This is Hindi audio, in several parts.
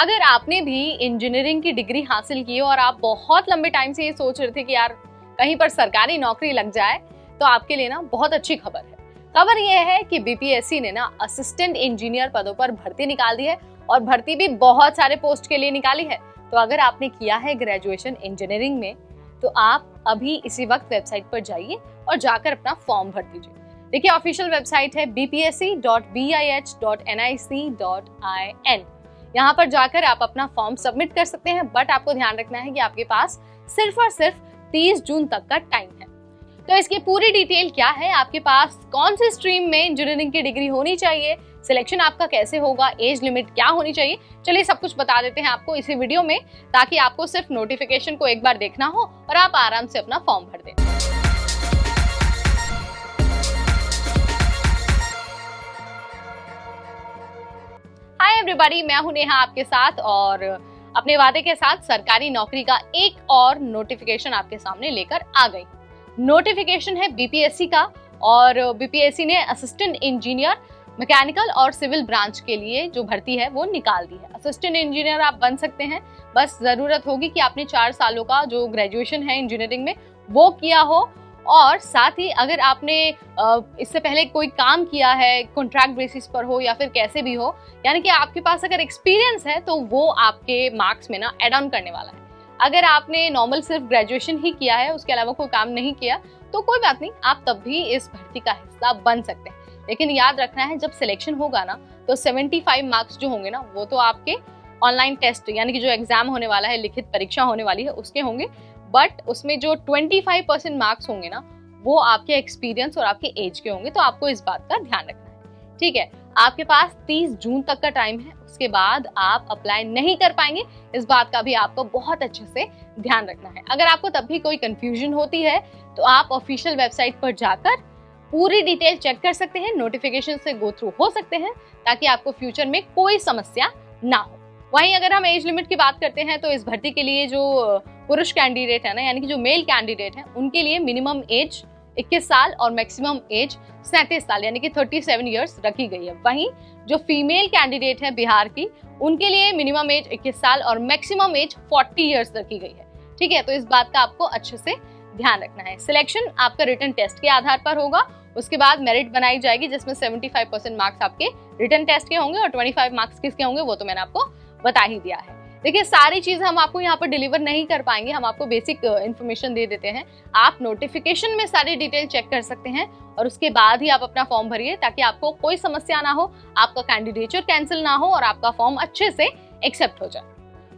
अगर आपने भी इंजीनियरिंग की डिग्री हासिल की और आप बहुत लंबे टाइम से ये सोच रहे थे कि यार कहीं पर सरकारी नौकरी लग जाए, तो आपके लिए ना बहुत अच्छी खबर है। खबर ये है कि बीपीएससी ने ना असिस्टेंट इंजीनियर पदों पर भर्ती निकाल दी है और भर्ती भी बहुत सारे पोस्ट के लिए निकाली है। तो अगर आपने किया है ग्रेजुएशन इंजीनियरिंग में, तो आप अभी इसी वक्त वेबसाइट पर जाइए और जाकर अपना फॉर्म भर दीजिए। देखिए, ऑफिशियल वेबसाइट है bpsc.bih.nic.in। यहाँ पर जाकर आप अपना फॉर्म सबमिट कर सकते हैं, बट आपको ध्यान रखना है कि आपके पास सिर्फ और सिर्फ 30 जून तक का टाइम है। तो इसकी पूरी डिटेल क्या है, आपके पास कौन सी स्ट्रीम में इंजीनियरिंग की डिग्री होनी चाहिए, सिलेक्शन आपका कैसे होगा, एज लिमिट क्या होनी चाहिए, चलिए सब कुछ बता देते हैं आपको इसी वीडियो में, ताकि आपको सिर्फ नोटिफिकेशन को एक बार देखना हो और आप आराम से अपना फॉर्म भर दें। हाय एवरीबॉडी, मैं हूं नेहा आपके साथ और अपने वादे के साथ सरकारी नौकरी का एक और नोटिफिकेशन आपके सामने लेकर आ गई। नोटिफिकेशन है बीपीएससी का और बीपीएससी ने असिस्टेंट इंजीनियर मैकेनिकल और सिविल ब्रांच के लिए जो भर्ती है वो निकाल दी है। असिस्टेंट इंजीनियर आप बन सकते हैं, बस जरूरत होगी कि आपने 4 सालों का जो ग्रेजुएशन है इंजीनियरिंग में वो किया हो, और साथ ही अगर आपने इससे पहले कोई काम किया है कॉन्ट्रैक्ट बेसिस पर हो या फिर कैसे भी हो, यानी कि आपके पास अगर एक्सपीरियंस है तो वो आपके मार्क्स में ना एड ऑन करने वाला है। अगर आपने नॉर्मल सिर्फ ग्रेजुएशन ही किया है, उसके अलावा कोई काम नहीं किया, तो कोई बात नहीं, आप तब भी इस भर्ती का हिस्सा बन सकते हैं। लेकिन याद रखना है, जब सिलेक्शन होगा ना, तो 75 मार्क्स जो होंगे ना, वो तो आपके ऑनलाइन टेस्ट यानी कि जो एग्जाम होने वाला है, लिखित परीक्षा होने वाली है, उसके होंगे। बट उसमें जो 25% मार्क्स होंगे ना, वो आपके एक्सपीरियंस और आपके एज के होंगे। तो आपको इस बात का ध्यान रखना है, ठीक है। आपके पास 30 जून तक का टाइम है, उसके बाद आप अप्लाई नहीं कर पाएंगे। इस बात का भी आपको बहुत अच्छे से ध्यान रखना है। अगर आपको तब भी कोई कंफ्यूजन होती है, तो आप ऑफिशियल वेबसाइट पर जाकर पूरी डिटेल चेक कर सकते हैं, नोटिफिकेशन से गो थ्रू हो सकते हैं, ताकि आपको फ्यूचर में कोई समस्या ना हो। वहीं अगर हम एज लिमिट की बात करते हैं, तो इस भर्ती के लिए जो पुरुष कैंडिडेट है ना, यानी कि जो मेल कैंडिडेट है, उनके लिए मिनिमम एज 21 साल और मैक्सिमम एज 37 साल यानी कि 37 ईयर्स रखी गई है। वहीं जो फीमेल कैंडिडेट है बिहार की, उनके लिए मिनिमम एज 21 साल और मैक्सिमम एज 40 ईयर्स रखी गई है, ठीक है। तो इस बात का आपको अच्छे से ध्यान रखना है। सिलेक्शन आपका रिटन टेस्ट के आधार पर होगा, उसके बाद मेरिट बनाई जाएगी, जिसमें 75% मार्क्स आपके रिटन टेस्ट के होंगे और 25 मार्क्स किसके होंगे वो तो मैंने आपको बता ही दिया है। देखिए, सारी चीजें हम आपको यहाँ पर डिलीवर नहीं कर पाएंगे, हम आपको बेसिक इन्फॉर्मेशन दे देते हैं। आप नोटिफिकेशन में सारी डिटेल चेक कर सकते हैं और उसके बाद ही आप अपना फॉर्म भरिए, ताकि आपको कोई समस्या ना हो, आपका कैंडिडेचर कैंसिल ना हो और आपका फॉर्म अच्छे से एक्सेप्ट हो जाए।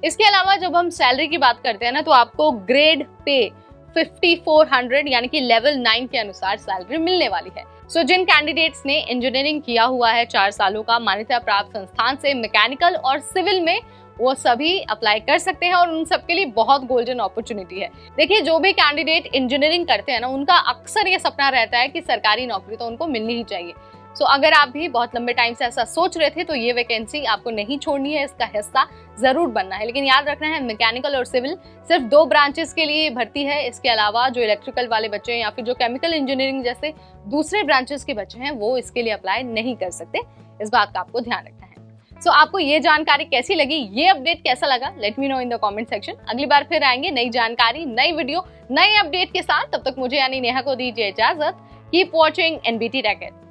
इसके अलावा जब हम सैलरी की बात करते हैं ना, तो आपको ग्रेड पे 5400 यानी कि लेवल 9 के अनुसार सैलरी मिलने वाली है। सो जिन कैंडिडेट्स ने इंजीनियरिंग किया हुआ है 4 सालों का मान्यता प्राप्त संस्थान से मैकेनिकल और सिविल में, वो सभी अप्लाई कर सकते हैं और उन सबके लिए बहुत गोल्डन अपॉर्चुनिटी है। देखिए, जो भी कैंडिडेट इंजीनियरिंग करते हैं ना, उनका अक्सर ये सपना रहता है कि सरकारी नौकरी तो उनको मिलनी ही चाहिए। सो अगर आप भी बहुत लंबे टाइम से ऐसा सोच रहे थे, तो ये वैकेंसी आपको नहीं छोड़नी है, इसका हिस्सा जरूर बनना है। लेकिन याद रखना है, मैकेनिकल और सिविल सिर्फ 2 ब्रांचेस के लिए भर्ती है। इसके अलावा जो इलेक्ट्रिकल वाले बच्चे हैं या फिर जो केमिकल इंजीनियरिंग जैसे दूसरे ब्रांचेस के बच्चे हैं, वो इसके लिए अप्लाई नहीं कर सकते। इस बात का आपको ध्यान रखना है। सो आपको ये जानकारी कैसी लगी, ये अपडेट कैसा लगा, let me know in the comment section. अगली बार फिर आएंगे नई जानकारी, नई वीडियो, नए अपडेट के साथ। तब तक मुझे यानी नेहा को दीजिए इजाजत। Keep watching NBT racket.